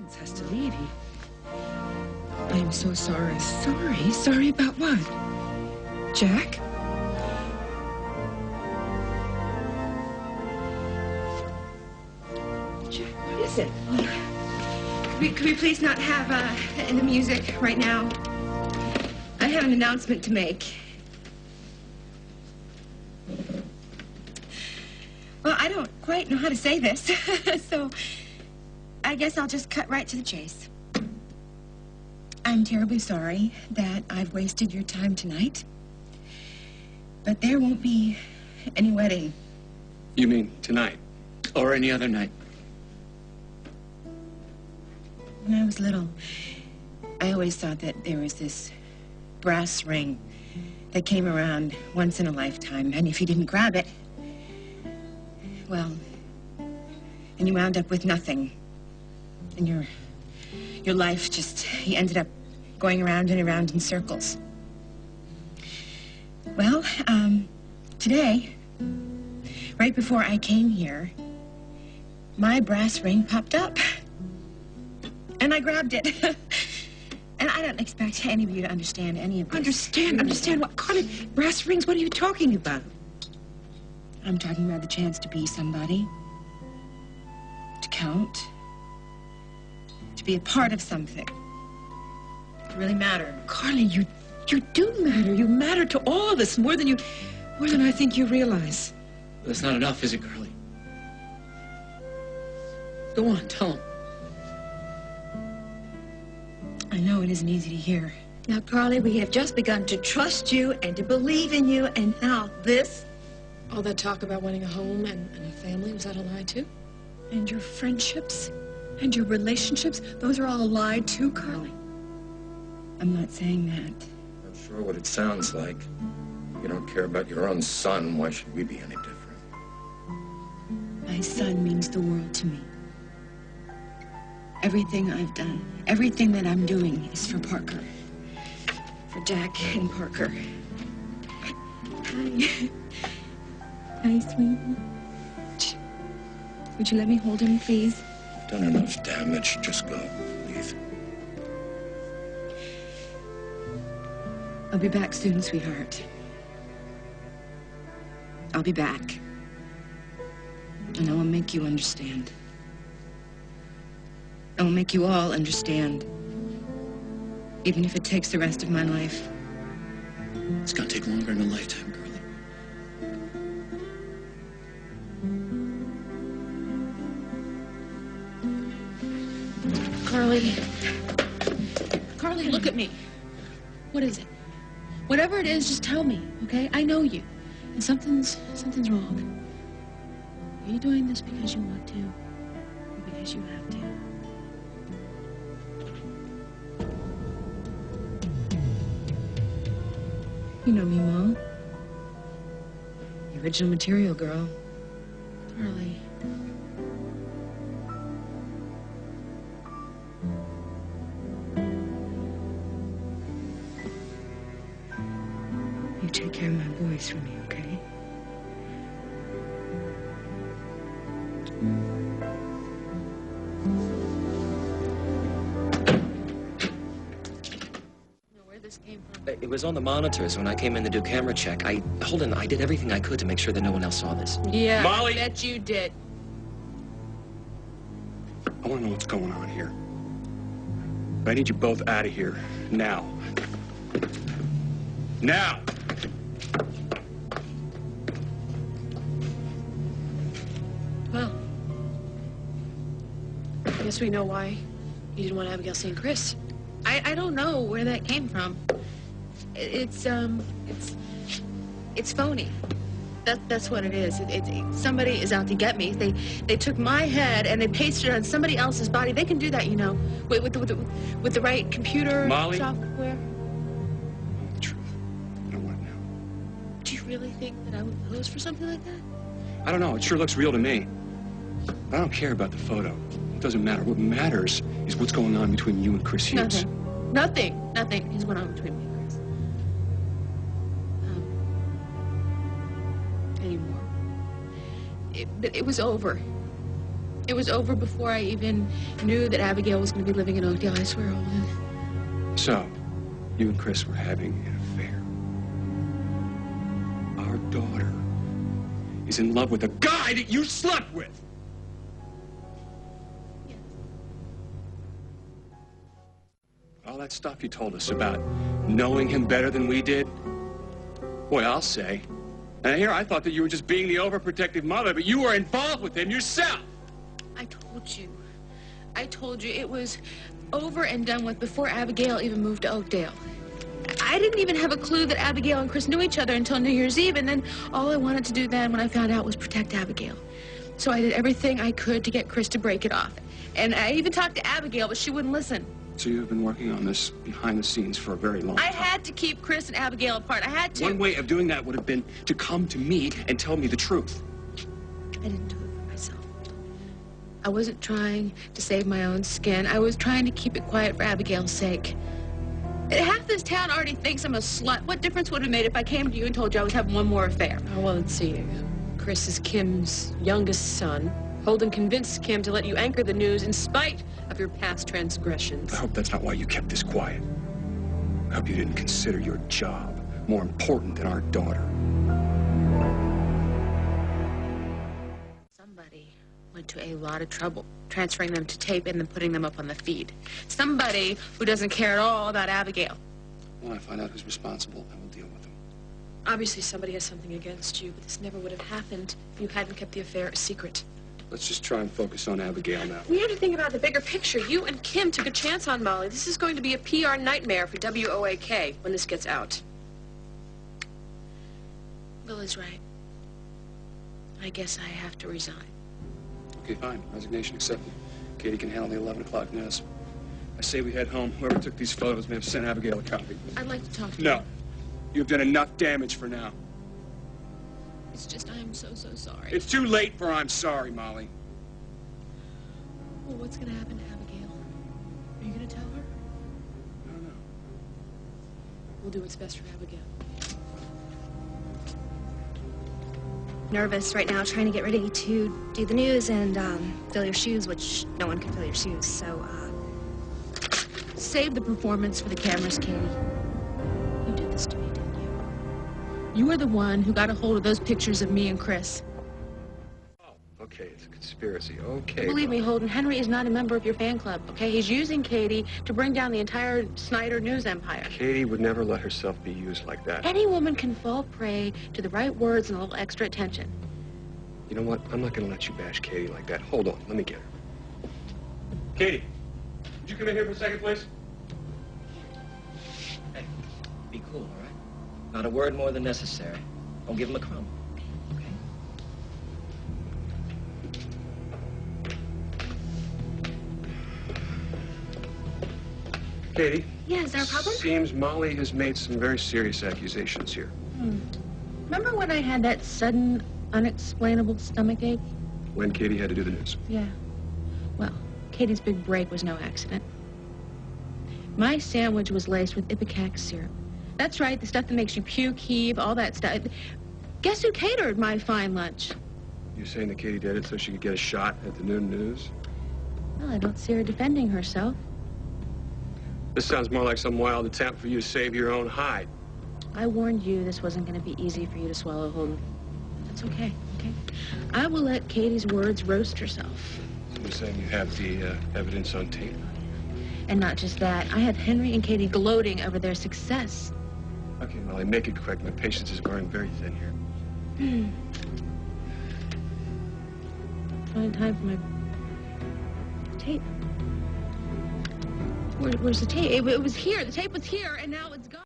Prince has to leave. I am so sorry. Sorry? Sorry about what? Jack? Jack, what is it? Could we please not have the music right now? I have an announcement to make. Well, I don't quite know how to say this, so I guess I'll just cut right to the chase. I'm terribly sorry that I've wasted your time tonight, but there won't be any wedding. You mean tonight? Or any other night? When I was little, I always thought that there was this brass ring that came around once in a lifetime, and if you didn't grab it, well, then you wound up with nothing. And your life just, you ended up going around and around in circles. Well, today, right before I came here, my brass ring popped up. And I grabbed it. And I don't expect any of you to understand any of this. Understand what? Carly, brass rings, what are you talking about? I'm talking about the chance to be somebody, to count, to be a part of something, to really matter. Carly, you do matter. You matter to all of us more than I think you realize. That's not enough, is it, Carly? Go on, tell him. I know it isn't easy to hear. Now, Carly, we have just begun to trust you and to believe in you, and now this. All that talk about wanting a home and a family, was that a lie, too? And your friendships and your relationships, those are all a lie, too, Carly? I'm not saying that. I'm sure what it sounds like. You don't care about your own son. Why should we be any different? My son means the world to me. Everything I've done, everything that I'm doing is for Parker. For Jack and Parker. Hi. Hi, sweetie. Would you let me hold him, please? You've done enough damage. Just go. Leave. I'll be back soon, sweetheart. I'll be back. And I will make you understand. I will make you all understand. Even if it takes the rest of my life. It's gonna take longer than a lifetime, Carly. Carly, look at me. What is it? Whatever it is, just tell me, okay? I know you. And something's wrong. Are you doing this because you want to? Or because you have to? You know me, Mom. The original material girl. Carly. You take care of my boys for me, okay? It was on the monitors when I came in to do camera check. Holden, I did everything I could to make sure that no one else saw this. Yeah, Molly! I bet you did. I want to know what's going on here. I need you both out of here. Now. Now! Well, I guess we know why you didn't want Abigail seeing Chris. I don't know where that came from. It's phony. That's what it is. Somebody is out to get me. They took my head and they pasted it on somebody else's body. They can do that, you know, with the right computer Molly? software. The truth. You know what now? Do you really think that I would pose for something like that? I don't know. It sure looks real to me. I don't care about the photo. It doesn't matter. What matters is what's going on between you and Chris Hughes. Nothing is going on between me and Chris. Anymore. It was over. It was over before I even knew that Abigail was going to be living in Oakdale, I swear, Holden. So, you and Chris were having an affair. Our daughter is in love with a guy that you slept with. Yes. All that stuff you told us about knowing him better than we did, boy, I'll say. And here I thought that you were just being the overprotective mother, but you were involved with him yourself. I told you it was over and done with before Abigail even moved to Oakdale. I didn't even have a clue that Abigail and Chris knew each other until New Year's Eve, and then all I wanted to do then when I found out was protect Abigail. So I did everything I could to get Chris to break it off. And I even talked to Abigail, but she wouldn't listen. So you've been working on this behind the scenes for a very long time. I had to keep Chris and Abigail apart. I had to. One way of doing that would have been to come to me and tell me the truth. I didn't do it for myself. I wasn't trying to save my own skin. I was trying to keep it quiet for Abigail's sake. Half this town already thinks I'm a slut. What difference would it have made if I came to you and told you I was having one more affair? Oh, well, let's see. Chris is Kim's youngest son. Holden convinced Kim to let you anchor the news in spite of your past transgressions. I hope that's not why you kept this quiet. I hope you didn't consider your job more important than our daughter. Somebody went to a lot of trouble transferring them to tape and then putting them up on the feed. Somebody who doesn't care at all about Abigail. When I find out who's responsible, I will deal with them. Obviously, somebody has something against you, but this never would have happened if you hadn't kept the affair a secret. Let's just try and focus on Abigail now. We have to think about the bigger picture. You and Kim took a chance on Molly. This is going to be a PR nightmare for WOAK when this gets out. Bill is right. I guess I have to resign. Okay, fine. Resignation accepted. Katie can handle the 11 o'clock news. I say we head home. Whoever took these photos may have sent Abigail a copy. I'd like to talk to you. No. You've done enough damage for now. It's just I'm so sorry. It's too late for I'm sorry, Molly. Well, what's going to happen to Abigail? Are you going to tell her? I don't know. We'll do what's best for Abigail. Nervous right now, trying to get ready to do the news and fill your shoes, which no one can fill your shoes, so, Save the performance for the cameras, Katie. You did this to me, didn't you? You were the one who got a hold of those pictures of me and Chris. Oh, okay, it's a conspiracy. Okay. Believe me, Holden, Henry is not a member of your fan club, okay? He's using Katie to bring down the entire Snyder news empire. Katie would never let herself be used like that. Any woman can fall prey to the right words and a little extra attention. You know what? I'm not going to let you bash Katie like that. Hold on. Let me get her. Katie, would you come in here for a second, please? Hey, be cool, all right? Not a word more than necessary. Don't give him a crumb. Okay? Katie? yeah, is there a problem? Seems Molly has made some very serious accusations here. Remember when I had that sudden, unexplainable stomach ache? When Katie had to do the news. Yeah. Well, Katie's big break was no accident. My sandwich was laced with ipecac syrup. That's right, the stuff that makes you puke, heave, all that stuff. Guess who catered my fine lunch? You're saying that Katie did it so she could get a shot at the noon news? Well, I don't see her defending herself. This sounds more like some wild attempt for you to save your own hide. I warned you this wasn't going to be easy for you to swallow, Holden. That's okay, okay? I will let Katie's words roast herself. So you're saying you have the evidence on tape? And not just that, I have Henry and Katie gloating over their success. Okay, Molly, make it quick. My patience is wearing very thin here. Find time for my tape. Where's the tape? It was here. The tape was here, and now it's gone.